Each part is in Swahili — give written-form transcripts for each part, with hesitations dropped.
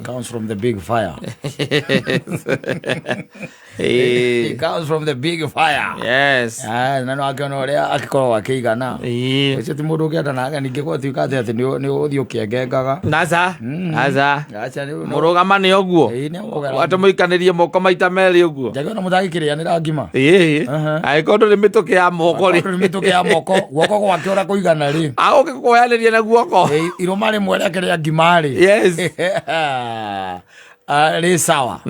comes from the big fire. He comes from the big fire. Yes. Na no akiona uria akikorwo akigana. Ucio ti mundu ukienda naga ningi gwatuika ati ni uthio kiengengaga. Naza. Acha murugama ni oguo. Ati muikanirie moko maita meri oguo. Jagiona muthagikiria ngima. Aikondo ni mituki ya moko ri. Ni mituki ya moko. Guoko gwake ura kuigana ri. Agukikuyaniriria na guoko. Iruma rimwe riakiria ngima ri. Yes. Ri sawa.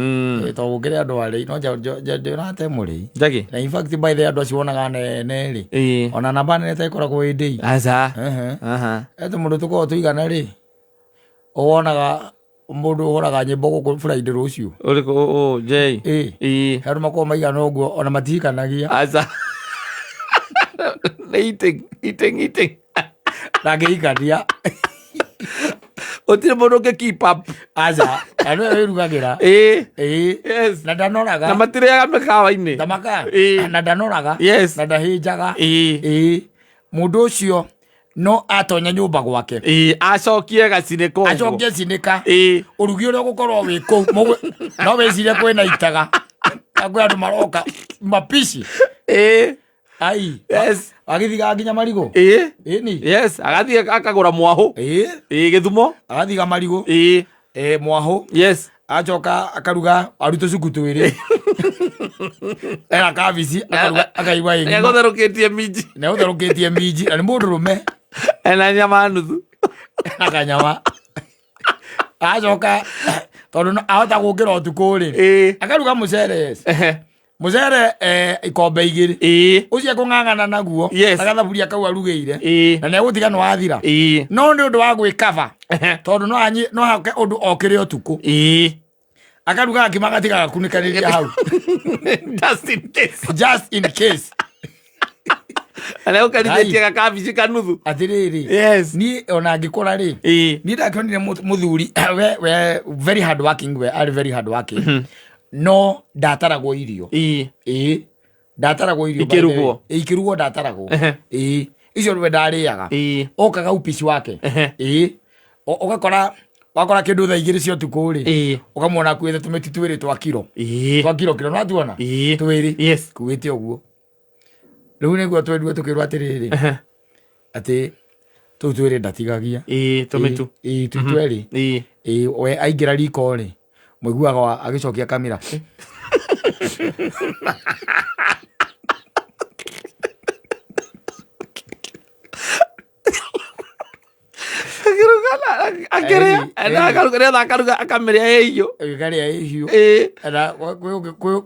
To gukire andu ari no ndirate muri. Jagi. Na in fact by the andu acio wonaga nene ri. Ona namba nene taikoragwo indi. Aza. Eto mundu tukorwo tuigana ri. Wonaga mundu horaga nyimbo guku Friday rucio. Uriku J. Heru makorwo maigana uguo ona matikanagia. Aza. Eating. Nagĩikaria Otire mundu ke keep up. Aza anu wirugagira Yes. Na ndanoraga Na matiriaga mikawa-ini. Tamaka Na ndanoraga. Yes. Na ndahinjaga mundu ucio no atonya nyumba gwake acokie gaciniko. Acokie cinika urugi uria gukorwo wi kuu no wicirie kwina itaga akwe andu maroka mapici ai. Yes. Agithiga nginya marigo. Ni. Yes. Agathie akagura mwahu. Githumo. Agathiga marigo. Mwahu. Yes. Acoka akaruga aruto cuku twiri. Era kabici akaruga akaigwa ingi. Egotherũkĩtie minji. Na utherũkĩtie minji na nĩ mũndũ rũme. Ena nyama nuthu. Na kanyama. Acoka tondu ahota gũkĩra ũtukũ rĩ. Akaruga mũcere. Mũcere ikombe igĩrĩ. Ũcio kũng'ang'ana naguo. Agathaburia kau arugĩire. Na nĩegũtiga nĩ wathira. No nĩ ũndũ wa gwĩkaba. Tondũ no hake ũndũ okĩre ũtukũ. Akaruga ngima agatiga gakunĩkanĩria hau. Just in case. Ana ũkarithĩtie gakabici kanuthu. Atĩrĩrĩ. Yes. Niĩ ona ngĩkũra rĩ. Niĩ ndakĩonire mũthuri we very hard working, we are very hard working. No ndataragwo irio. Ndataragwo irio. Ikĩrugwo ndataragwo. Icio rwe ndarĩaga. Okaga upici wake. Wakora kĩndũ thaa igĩrĩ cia ũtukũ rĩ. Ũkamwona akuĩte tũmĩtu twĩrĩ twa kiro. Twa kiro no atuona. Twĩrĩ. Kuĩte ũguo. Rĩu nĩguo twendua tũkĩrwo atĩrĩrĩ. Atĩ tũu twĩrĩ ndatigagia. Tũmĩtu. Twĩrĩ. We aingĩra riko rĩ. Mũiguaga agĩcokia kamera. Akiria akaruga akameria hiyo. Gakaria hiyo. Ana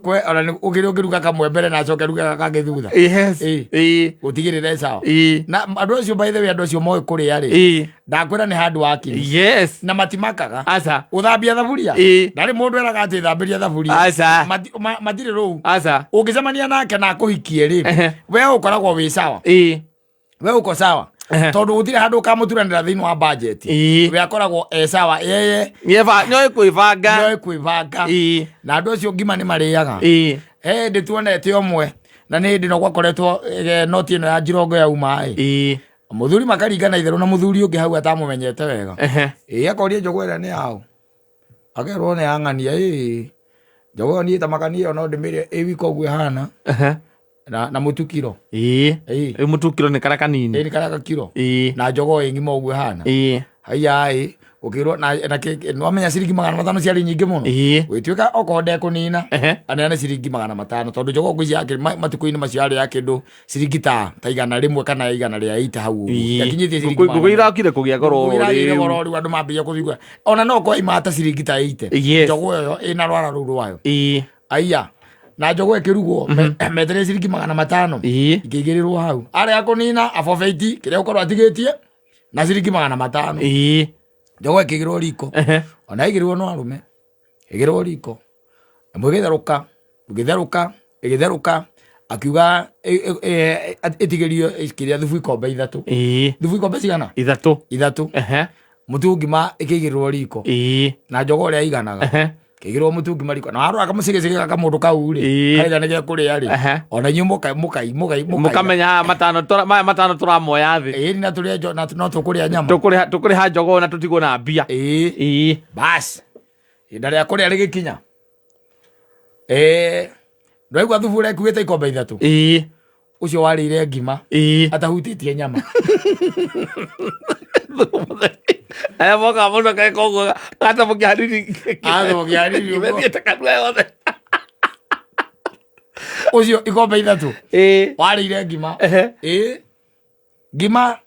kwe ona ukiruga kamwe mbere na acoke ruga kangĩ thutha. Yes. Gutigirira sawa. Na andu acio by the way andu acio moe kuria ri. Ndakwira ni hard working. Yes. Na matimakaga. Aca. Uthambia thaburia. Ndari mundu eraga ati thambiria thaburia. Aca. Matire ruu. Aca. Ungicemania nake na kuhikie ri. We ukoragwo wi sawa. We uko sawa. Tondu gutire handu kamuturanira thiini wa budget. We akoragwo sawa yeye. Nyoe kwivanga. Na andu acio ngima ni mariaga. Ndituonete omwe na ni ndi no gwakoretwo noti ino ya njirongo ya uma muthuri makaringana itheru na muthuri ungi hau atamumenyete wega. Akoria njogo ira ni yao. Akerwo ni ang'ania njogo ni tamakania no ndimire wiko ugu hana. Na mutukiro. Mutukiro ni kara kanini. Ni kara kiro. Na njogo ngima ugu hana. Haya ukirwo na no amenya ciringi 500 ciari nyingi muno. Wituika okonde kunina anene ciringi 500 tondu njogo ngwici yake matuko-ini macio ari ya kindu ciringi ta igana rimwe kana igana ria ita hau. Yakinyitie ciringi irakire kugia goro ri andu mambia kuthigwa ona no kwa imata ciringi ta 80 njogo yo ina rwara ruru wayo. Aya na njogo ikirugwo metere ciringi 500 ikigirirwo hau ari akunina afofeiti kiria ukorwo atigitie na ciringi 500. Njogo ikigirwo riko. Ona igirwo no arume. Igirwo riko. Mwigetheruka, igitheruka akiuga itigirio ikiria thubu ikombe ithatu. Thubu ikombe cigana? Ithatu. Mutu ngima ikigirwo riko. Na njogo ria iganaga. Kigirwo mutu ngima riko. Na arwa kamucigicige kaka mundu kau ri. Kaida nige kuria ri. Ona nyu mukamenya matano turamoya thi. Na turia no tukuria nyama. Tukuriha njogo na tutigwo na mbia. Bas. Inda rĩa kũrĩa rĩgĩkinya. Ndwaigua thubu ũrĩa ĩkuĩte ikombe ithatũ. Ũcio warĩire ngima. Atahutĩtie nyama. Aya moka mũno kaeka ũguo gatamũkia hanini. Atamũkia hanini ũguo. Gĩthiĩte kanua yothe. Ũcio ikombe ithatũ. Warĩire ngima. Ngima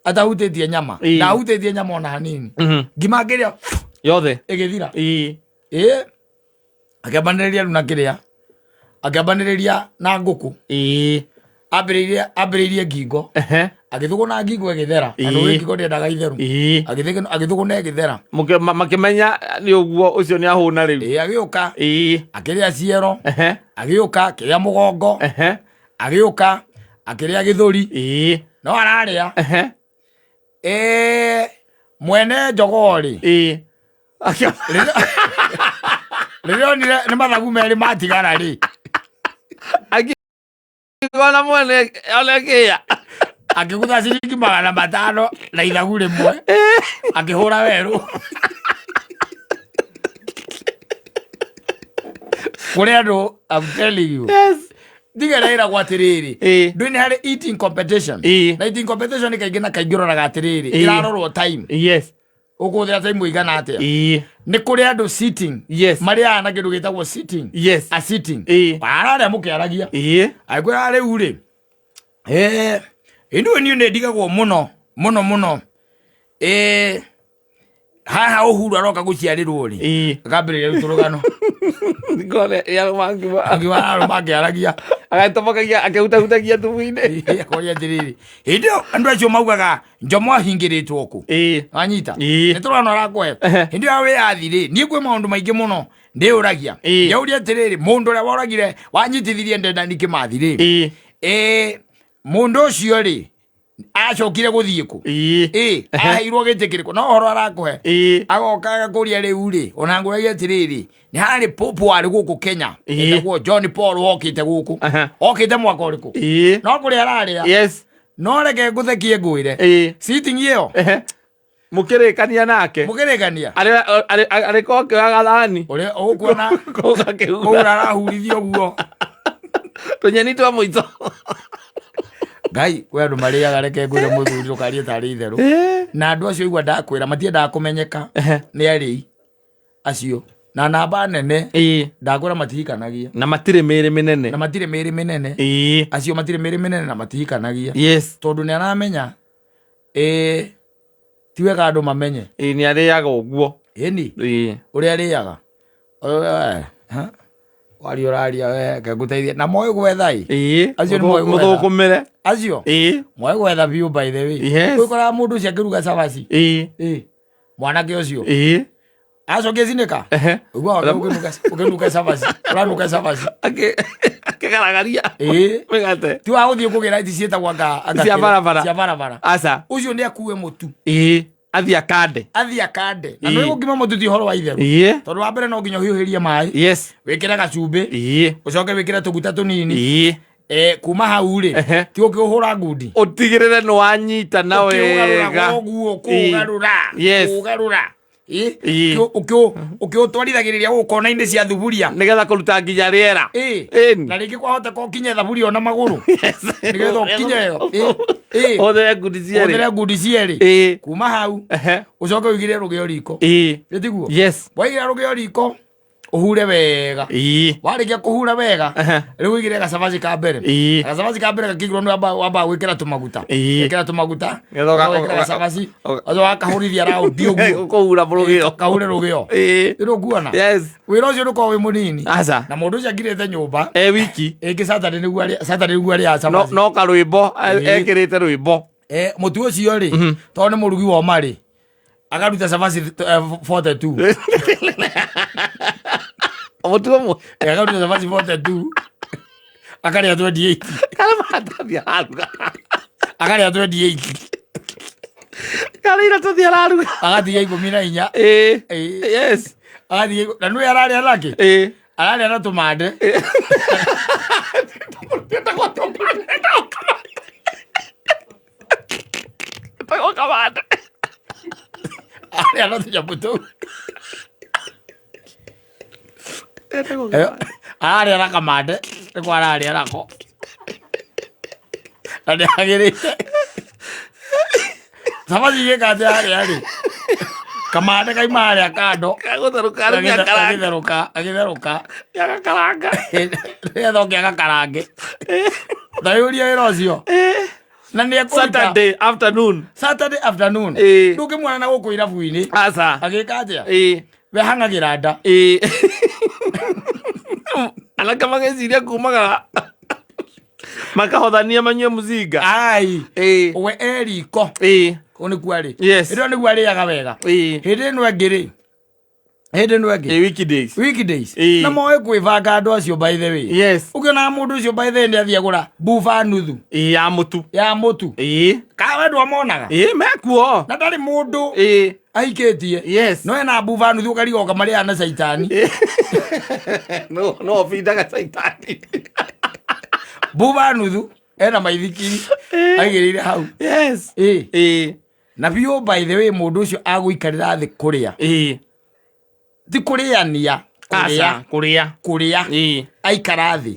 atahutĩtie nyama. Ndahutĩtie nyama ona hanini. Ngima ngĩrĩa yothe ĩgĩthira. Akĩambanĩrĩria rĩu na kĩrĩa. Akĩambanĩrĩria na ngũkũ. Ambĩrĩirie ngingo. Agĩthũgũna ngingo ĩgĩthera. Andũ ngingo ndĩendaga itherũ. Agĩthũgũna ĩgĩthera. Makĩmenya nĩ ũguo ũcio nĩ ahũna rĩu. Agĩũka. Akĩrĩa ciero. Agĩũka akĩrĩa mũgongo. Agĩũka akĩrĩa gĩthũri. No ararĩa. Mwene njogorĩ. Rĩrĩa onire nĩ mathagu merĩ matigara rĩ. Akĩgona mwene ona kĩya. Akĩgũtha ciringi 500 na ithagu rĩmwe. Akĩhũra werũ. Kũrĩ andũ, I'm telling you. Ndigereira gwa atĩrĩrĩ. Ndũĩ nĩ harĩ eating competition. Na eating competition kaingĩ na kaingĩ ũroraga atĩrĩrĩ. Ĩrarorwo time. Ũkũhũthĩra time mũigana atĩa. Nĩ kũrĩ andũ sitting. Marĩaga na kĩndũ gĩtagwo sitting. A sitting. Ararĩa mũkĩaragia. Agĩkwĩra rĩu rĩ. Ĩndũ niĩ nĩ ndigagwo mũno. Haha ũhuru aroka gũciarĩrwo rĩ. Akambĩrĩria rĩu tũrũgano. Ngone yarũmangiwa. Makĩaragia. Agatomokagia akĩhutahutagia thubu-inĩ. Akoria atĩrĩrĩ. Hĩndĩ ĩyo andũ acio maugaga njomo ahingĩrĩtwo kũ. Wanyita. Nĩ tũrano rakũhe. Hĩndĩ ĩyo wĩyathi rĩ. Niĩ kwĩ maũndũ maingĩ mũno ndĩũragia. Njauria atĩrĩrĩ, mũndũ ũrĩa woragire wanyitithirie Dedan Kimathi rĩ. Mũndũ ũcio rĩ. Acokire gũthiĩ kũ. Aheirwo gĩtĩ kĩrĩkũ. No ũhoro arakũhe. Agoka agakũria rĩu rĩ. Ona ngũragia atĩrĩrĩ. Nĩ harĩ popu warĩ gũkũ Kenya. Etagwo John Paul okĩte gũkũ. Okĩte mwaka ũrĩkũ. No kũrĩa ararĩa. No reke ngũthekie ngwĩre. Sitting ĩyo. Mũkĩrĩkania nake. Mũkĩrĩkania. Arĩ kokĩoya gathani. Ũrĩa ũkuona. Kũra arahurithio ũguo. Tũnyeni twa mũico. Ngai, we andũ marĩaga reke ngwĩre mũthuri ũkarie tarĩ itherũ. Na andũ acio igua ndakwĩra matiendaga kũmenyeka nĩ arĩi acio. Na namba nene ndakwĩra matihikanagia. Na matirĩ mĩrĩ mĩnene. Na matirĩ mĩrĩ mĩnene. Acio matirĩ mĩrĩ mĩnene na matihikanagia. Tondũ nĩ aramenya ti wega andũ mamenye. Nĩ arĩaga ũguo. Ĩni. Ũrĩa arĩaga. Wari ũraria we ngũteithia na moĩ gwetha acio nĩ moĩ gwetha mũthũkũmĩre acio moĩ gwetha biũ by the way gwĩkoraga mũndũ ũcio akĩruga cabaci mwanake ũcio acokia cinĩka ũkĩnuka cabaci ũranuka cabaci akĩgaragaria mĩgate ti wa gũthiĩ kũgĩra ici ciĩtagwo cia barabara aca ũcio nĩ akue mũtu athiĩ akande na nĩ gũkima mũtu ti ũhoro wa itherũ tondũ wa mbere no nginya ũhiũhĩrie maĩ wĩkĩre gacumbĩ ũcoke wĩkĩre tũguta tũnini kuma hau rĩ ti ũkĩũhũra ngundi ũtigĩrĩre nĩ wanyita na wega kũgarũra ũkĩũtwarithagĩrĩria gũkũ kona-inĩ cia thuburia nĩgetha kũruta nginya rĩera na rĩngĩ kwahoteka ũkinye thaburia ona magũrũ nĩgetha ũkinye ĩyo ũhũthĩre ngundi cierĩ kuma hau ũcoke ũigĩre rũgĩo riko gĩtiguo waigĩra rũgĩo riko ũhure wega warĩkia kũhura wega rĩu ũigĩre gacabaci ka mbere gacabaci ka mbere gakĩigĩrwo nĩ wambaga gwĩkĩra tũmaguta wĩkĩra tũmaguta wĩkĩra gacabaci wakahũrithia raundi ũguo kũhura rũgĩo kahure rũgĩo rĩrũ kuona wĩra ũcio ndũkorwo wĩ mũnini na mũndũ ũcio akirĩte nyũmba wiki ĩngĩ Saturday nĩguo arĩa cabaci no karwĩmbo ekĩrĩte rwĩmbo mũtu ũcio rĩ tondũ nĩ mũrugi wa marĩ akaruta cabaci 42 mũtu ũmwe akaruta cabaci 42 akarĩa 28 akarĩa 28 karĩa iratũ araruga agatigia 14 agatigia na nĩ ararĩa nake ararĩa na tũmande arĩa na tũnyamũ tũu ararĩa na kamande nĩ kwa ararĩa nako na nĩ agĩrĩte cabaci gĩkate harĩa rĩ kamande kaima harĩa kando agĩtherũka agakaranga nĩgetha oke agakarange ndayũria wĩra ũcio na nĩ Saturday afternoon ndũngĩmuona na gũkũ irabu-inĩ agĩka atĩa we hang'agĩra nda anake magĩciria kumagara makahothania manyue mũcinga we eriko kũu nĩkuo arĩ hĩndĩ ĩyo nĩguo arĩaga wega hĩndĩ ĩno ĩngĩ weekdays na moĩ kwĩbanga andũ acio by the way ũkĩonaga mũndũ ũcio by the way nĩ athiĩ agũra buba nuthu ya mũtu kawe ndwamonaga mekuo na ndarĩ mũndũ ahikĩtie no ena buba nuthu ũkarigoka marĩaga na caitani no bindaga caitani buba nuthu ena maithikiri aigĩrĩire hau na biũ by the way mũndũ ũcio agũikarĩra thĩ kũrĩa ti kũrĩania kũrĩa aikara thĩ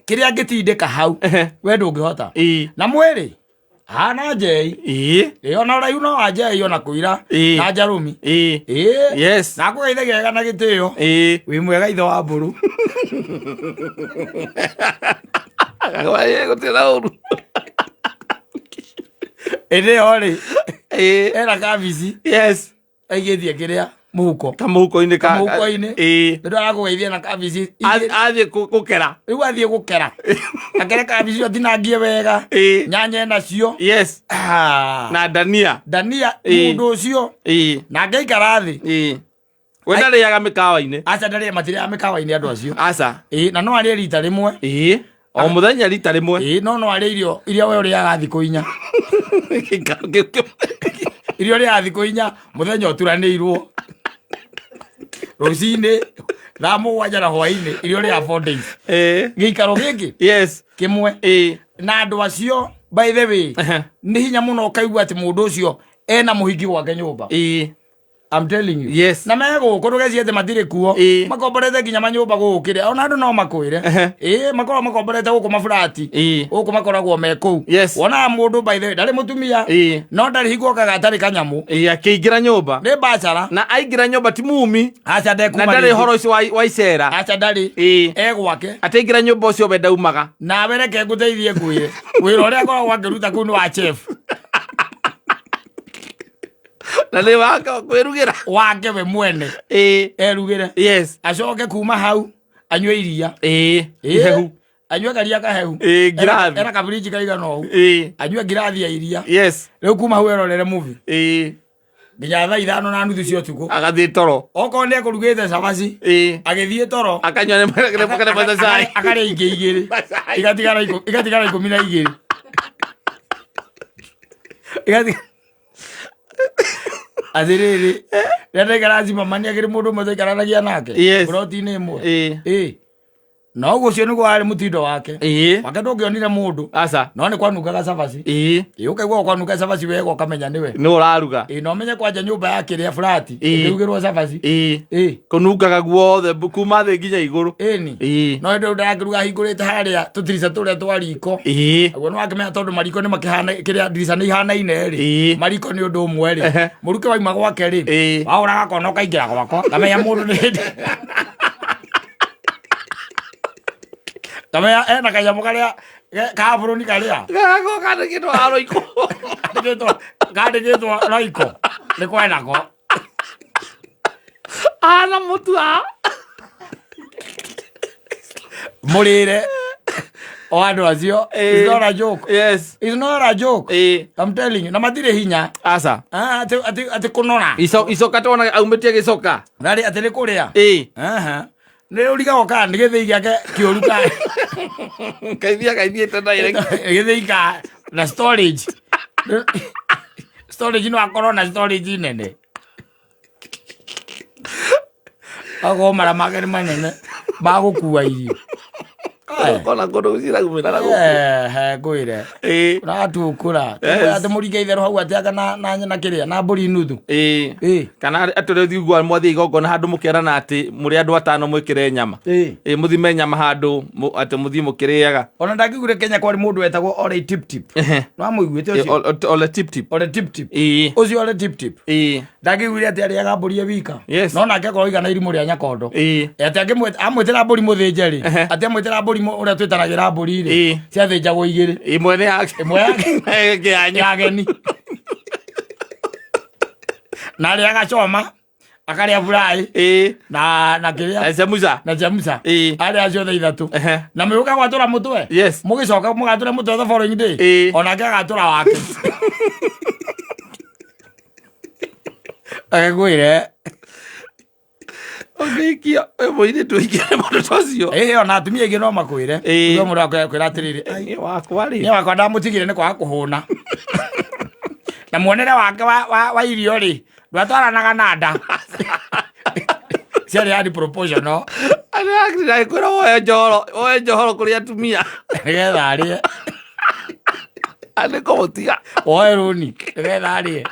kĩrĩa angĩtindĩka hau we ndũngĩhota na mwĩrĩ hana njei ona ũraihu no wa njei ona kũira na njarũmi na kũgeithagia wega na gĩtĩo wĩ mwega ithe wa mbũrũ gũtĩra ũru ĩndĩ yo rĩ ena kabici aigĩtie kĩrĩa mũhuko kamũhuko-inĩ ndũ arakũgeithia na kabici athiĩ gũkera rĩu athiĩ gũkera akere kabici ĩyo tinangie wega nyanya nacio na dania mũndũ ũcio na ngaikara thĩ we ndarĩaga mĩkawa-inĩ ndarĩaga matirĩaga mĩkawa-inĩ andũ acio na no arĩe rita rĩmwe o mũthenya rita rĩmwe no arĩe irio iria we ũrĩaga thikũ inya irio rĩaga thikũ inya mũthenya ũturanĩirwo rũcinĩ thaa mũgwanja na hwainĩ irio rĩa 4 days gĩikaro gĩkĩ kĩmwe na andũ acio by the way nĩ hinya mũno ũkaigua atĩ mũndũ ũcio ena mũhiki gwake nyũmba I'm telling you na megũkũ ndũgecirie atĩ matirĩ kuo makomborete nginya manyũmba gũkĩrĩa ona andũ no makwĩre makoragwo makomborete gũkũ mabũrati gũkũ makoragwo me kũu wonaga mũndũ by the way ndarĩ mũtumia no ndarĩ hingũkaga atarĩ kanyamũ akĩingĩra nyũmba nĩ bacara na aingĩra nyũmba ti mumi na ndarĩ horo ũcio wa icera ndarĩ egwake ataingĩra nyũmba ũcio we ndaumaga na wereke ngũteithie ngwĩre wĩra ũrĩa akoragwo akĩruta kũu nĩ wa chef na nĩ waka kwĩrugĩra wake we mwene erugĩre acoke kuma hau anyue iria ihehu anyue karia kahehu ena kabiriji kaigana ũũ anyue ngirathi ya iria rĩu kuma hau erorere movie nginya thaa 5:30 cia ũtukũ agathiĩ toro okorwo nĩ ekũrugĩte cabaci agĩthiĩ toro akanyua cai akarĩa ingĩ igĩrĩ igatigara 12 athirĩrĩ rĩrĩa ndaikara mani agĩrĩ mũndũ ũmwe tũikaranagia nake buroti-inĩ ĩmwe na ũguo ũcio nĩguo warĩ mũtindo wake ndũngĩonire mũndũ no nĩ kwanungaga cabaci ũkaigua kwanuga cabaci wega ũkamenya nĩwe nĩ ũraruga na ũmenye kwanja nyũmba ya kĩrĩa burati ĩrugĩrwo cabaci kũnungaga guothe kuma thĩ nginya igũrũ no hĩndĩ ndarakĩruga hingũrĩte harĩa tũtirica tũrĩa twa riko aguo nĩ wakĩmenya tondũ mariko nĩ makĩhana kĩrĩa ndirica nĩ ihanaine rĩ mariko nĩ ũndũ ũmwe rĩ mũruke waima gwake rĩ waũraga kona ũkaingĩra gwakwa ngamenya mũndũ nĩ hĩndĩ kamenya ena kanyamũ karĩa ka bũrũri karĩa kandĩkĩtwo Roiko kandĩkĩtwo Roiko nĩ kwenako ana mũtu mũrĩre o andũ acio it's not a joke it's not a joke I'm telling you na matirĩ hinya atĩ kũnora icoka twana aumĩtie gĩcoka narĩ atĩ nĩ kũrĩa nĩ ũriga oka nĩ gĩthĩi gĩake kĩũru ka kaithiĩte direct gĩthĩi ka na storage no akorwo na storage nene ago mara make nĩ manene ma gũkua irio Kona kondo gucira gumira na ngwire natukura ate muringe itherũ hau atĩaga na kĩrĩa na mbũri nuthu kana atũrĩ thiugua mwathi igongona handũ mũkĩrana atĩ mũrĩ andũ atano mwĩkĩre nyama mũthime nyama handũ atĩ mũthiĩ mũkĩrĩaga. Ona ndangĩgwire Kenya kwarĩ mũndũ wetagwo Ole Tip Tip nĩwamũiguĩte ũcio Ole Tip Tip ũcio Ole Tip Tip ndangĩgwire atĩ arĩaga mbũri wika no nake akorwo igana irimũ rĩa nyakondo atĩ amwĩtĩra mbũri mũthĩnje rĩ atĩ amwĩtĩra mbũri ũrĩa twĩtanagĩra mbũri rĩ ciathĩnjagwo igĩrĩ ĩmwe nĩ yake ya ageni na arĩaga coma akarĩa burai na kĩrĩa na jamusa arĩa ciothe ithatũ na mũgĩũka gwatũra mũtwe mũgĩcoka mũgatũra mũtwe the following day onake agatũra wake agĩkwĩre ũngĩikio mũirĩ tũingĩre mũndũ tocio ona atumia aingĩ no makwĩre no mũndũ akwĩra atĩrĩrĩ wakwa ndamũtigire nĩ kwaga kũhũna na muonere wake wa irio rĩ ndwatwaranaga na nda ciarĩ yani proportional kwĩra woe njohoro kũrĩ atumia nĩgetha arĩe nĩ kũmũtiga woe rũni nĩgetha arĩe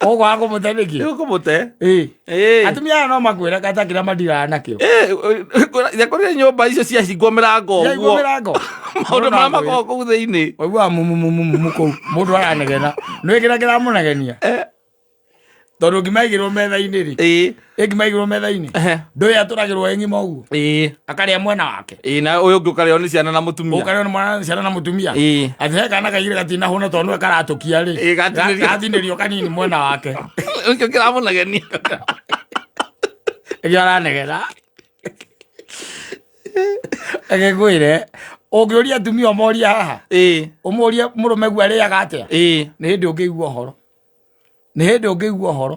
ũgwa kũmũte nĩkĩ ũkũmũte atumia aya no makwĩra katakĩra mandiraga nakĩo kũrĩ nyũmba icio ciahingwo mĩrango ũguo maũndũ marĩa makoragwo kũu thĩinĩ waiguaga mumumu kũu mũndũ aranegena nĩwĩ kĩrĩa kĩramũnegenia tondũ ngĩmaigĩrwo metha-inĩ rĩ ngĩmaigĩrwo metha-inĩ ndũĩ atũragĩrwo ng'ima ũguo akarĩa mwena wake na ũyũ ũngĩ ũkarĩo nĩ ciana na mũtumia ũkarĩo nĩ mwana ciana na mũtumia atĩ he kana kaigĩre gatinahũna tondũ nĩwe karatũkia rĩ gatinĩrio kanini mwena wake ũkĩo kĩramũnegenia ĩkĩo aranegena agĩkwĩre ũngĩũria atumia ũmoria haha ũmorie mũrũme guo arĩaga atĩa nĩ hĩndĩ ũngĩigua ũhoro nĩ hĩndĩ ũngĩigua ũhoro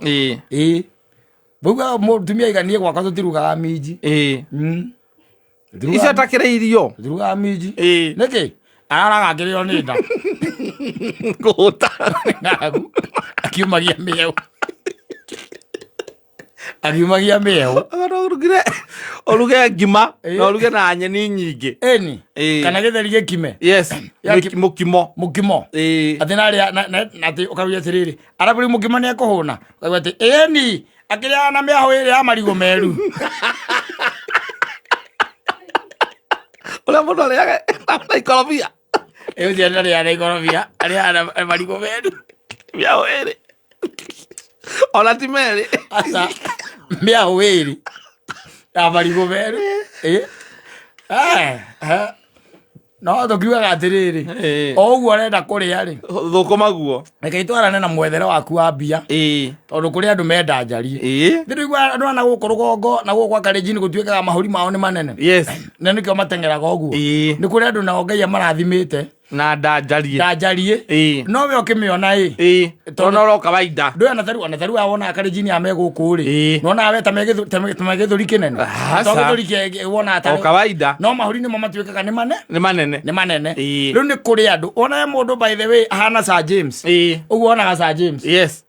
bauga mũtumia iganie gwaka tũtirugaga minji icio atakĩrĩ irio tũtirugaga minji nĩkĩ araraga akĩrĩo nĩ nda kũhũta akiumagia mĩeũ akiumagia mĩeũ ũruge ngima na ũruge na nyeni nyingĩ ĩni kana gĩtheri gĩkime mũkimo atĩ atĩ ũkarugia atĩrĩrĩ arabu rĩu mũkimo nĩ ekũhũna ũkauga atĩ ĩni akĩrĩaga na mĩahũ ĩrĩ ya marigũ meru ũrĩa mũndũ arĩaga na ikorobia ũcio ndarĩaga na ikorobia arĩaga na marigũ meru mĩahũ ĩrĩ ona ti merĩ mĩahũ ĩrĩ ya marigũ meru no tũkiugaga atĩrĩrĩ o ũguo arenda kũrĩa rĩ thũkũma guo reke itwarane na mwethere waku wa mbia tondũ kũrĩ andũ menda njarie ndĩrĩigua andũ ana gũkũ rũgongo na gũkũ gwa Kalenjin gũtuĩkaga mahũri mao nĩ manene na nĩkĩo mateng'eraga ũguo nĩ kũrĩ andũ nao Ngai amarathimĩte na ndanjarie no we ũkĩmĩona tondũ kawaida ndũĩ ona taru wona Kalenjin ame gũkũ rĩ nona we ta megĩthũri kĩnene tondũ gĩthũri wona ta kawaida no mahũri nĩmo matuĩkaga nĩ manene rĩu nĩ kũrĩ andũ ona mũndũ by the way ahana Sir James ũguo onaga Sir James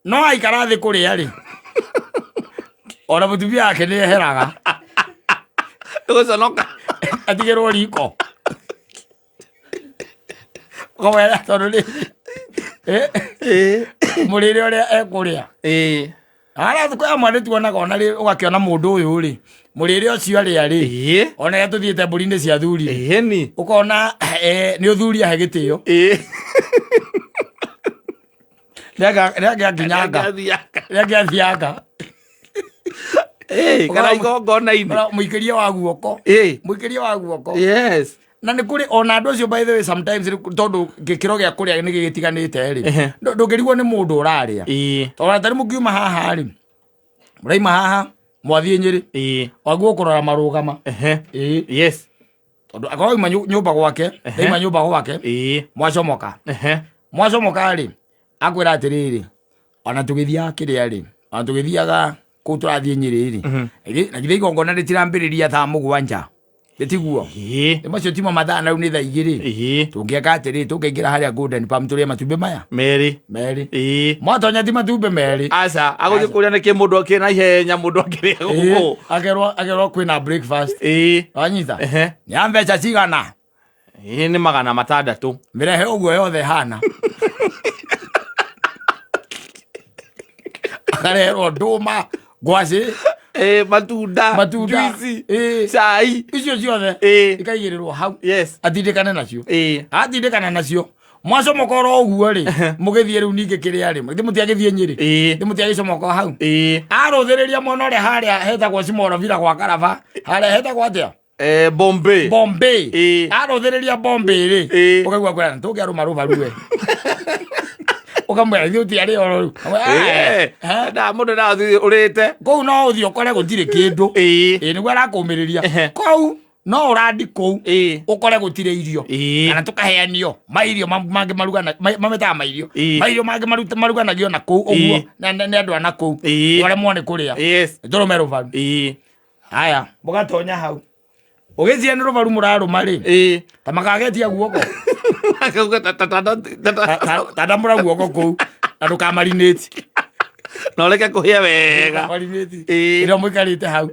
no aikara thĩ kũrĩa rĩ ona mũtumia wake nĩ eheraga gũconoka atigĩrwo riko kowera tondũ nĩ mũrĩre ũrĩa ekũrĩa ara thukũ ya mwana tuonaga ona rĩ ũgakĩona mũndũ ũyũ rĩ mũrĩre ũcio arĩa rĩ ona rĩa tũthiĩte mbũri-inĩ cia thuri ũkona nĩ ũthuri ahe gĩtĩo rĩangĩa athianga kana igongona-inĩ mũikĩrie wa guoko na nĩ kũrĩ ona andũ acio by the way sometimes tondũ gĩkĩro gĩa kũrĩa nĩ gĩgĩtiganĩte rĩ ndũngĩrigwo nĩ mũndũ ũrarĩa tondũ tarĩ mũkiuma haha rĩ mũraima haha mwathiĩ Nyĩrĩ waguo kũrora marũgama tondũ akorwo ima nyũmba gwake ima nyũmba gwake mwacomoka rĩ akwĩra atĩrĩrĩ ona tũgĩthiaga kĩrĩa rĩ ona tũgĩthiaga kũu tũrathiĩ Nyĩrĩ rĩ na githĩ igongona rĩtirambĩrĩria thaa mũgwanja Getiguo. Macio timo mathaa na ni thaa 2. Tungiaka atiri tukaingira haria Golden Palm turia matumbe maya. Meri. Mwatonya ti matumbe meri. Aca aguthi kuria ni ki mundu akina ihenya mundu akiria guku. Agerwa kwina breakfast. Wanyita. Ni ambeca cigana. Ni 600. Mirehe uguo yothe hana. Akarerwo nduma, ngwaci, matunda, juici, cai, icio ciothe ikaigirirwo hau. Atindikane nacio. Atindikana nacio. Mwacomokora uguo ri, mugithie riu ningi kiria ri. Ndimutiagithie Nyeri. Ndimutiagicomoka hau. Aruthiriria mwana uri haria hetagwo Simoro Villa kwa Karaba. Haria hetagwo atia? Bombay. Aruthiriria Bombay ri. Ukaigua kwera tugiaruma ruvaruwe. Ukamwera thiu ti ari oro. Da mundu na urite. Kou no uthio kore gutire kindu. Niguo arakumiriria. Kou no urandi kou. Ukore gutire irio. Kana tukaheanio. Mairio mangi marugana mameta mairio. Mairio mangi maruganagio na kou uguo. Na andu ana kou. Ore muone kuria. Ndoromero varu. Haya, bugatonya hau. Ugithie ni ruvaru muraruma ri. Ta makagetia guoko. Tata mura guoko kou. Na ndukamarinate. No reke kuhia wega. Ira muikarite hau.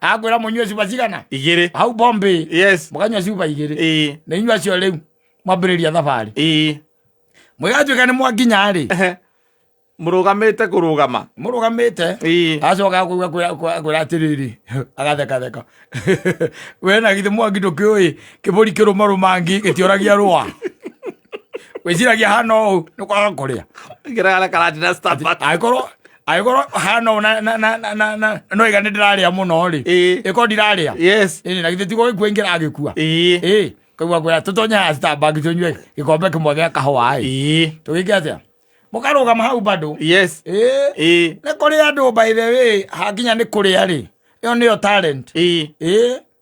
Akwira munywe cuba cigana? 2. Hau Bombay. Mukanywa cuba 2. Na inywa cio riu mwambiriria thabari. Mwigatuika ni mwakinya ri. Murugamite kurugama. Murugamite. Acoka kwira atiriri. Agatheka. We na githe mwangi ndukiui kiburi kirumarumangi gitioragia rwa. Weciragia hano ni kwaga kuria. Ngira karati na Starbucks. Aigoro hano na no igane ndiraria muno ri. Iko ndiraria. Na githe tigo gikuingira agikua. Kaigua kwira tutonya Starbucks tunywe gikombe kimwe gia kahua. Tugike atia? Mukarugama hau bado. Ne kuri andu by the way hakinya ni kuria ri. Iyo niyo talent.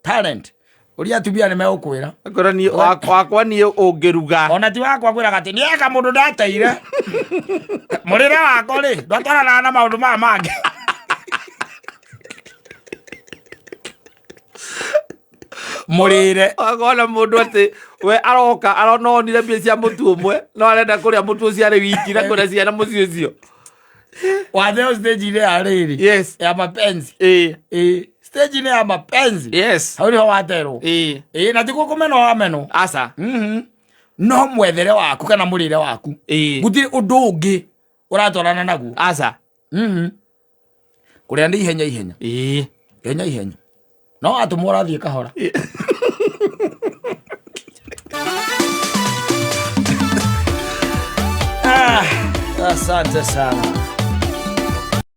Talent. Uria tubia ni megukwira. Akora ni wakwa ni ungiruga. Ona ti wakwa kwira gati ni eka mundu ndateire. Murire wako ri ndwatwarana na maundu ma mangi. Murire agona mundu ati we aroka arononire mbia cia mutu umwe no arenda kuria mutu ucio ari wiki na kuria ciana muci ucio. Watheo stage ile ariri. Ya mapenzi. Stage ile ya mapenzi. Hau niho waterwo. Na tiko kumeno wameno. Aca. No mwethere waku kana murire waku. Gutire undu ungi uratwarana naguo. Aca. Kuria ndi ihenya. Ihenya. No atumora thie kahora. Asante sana.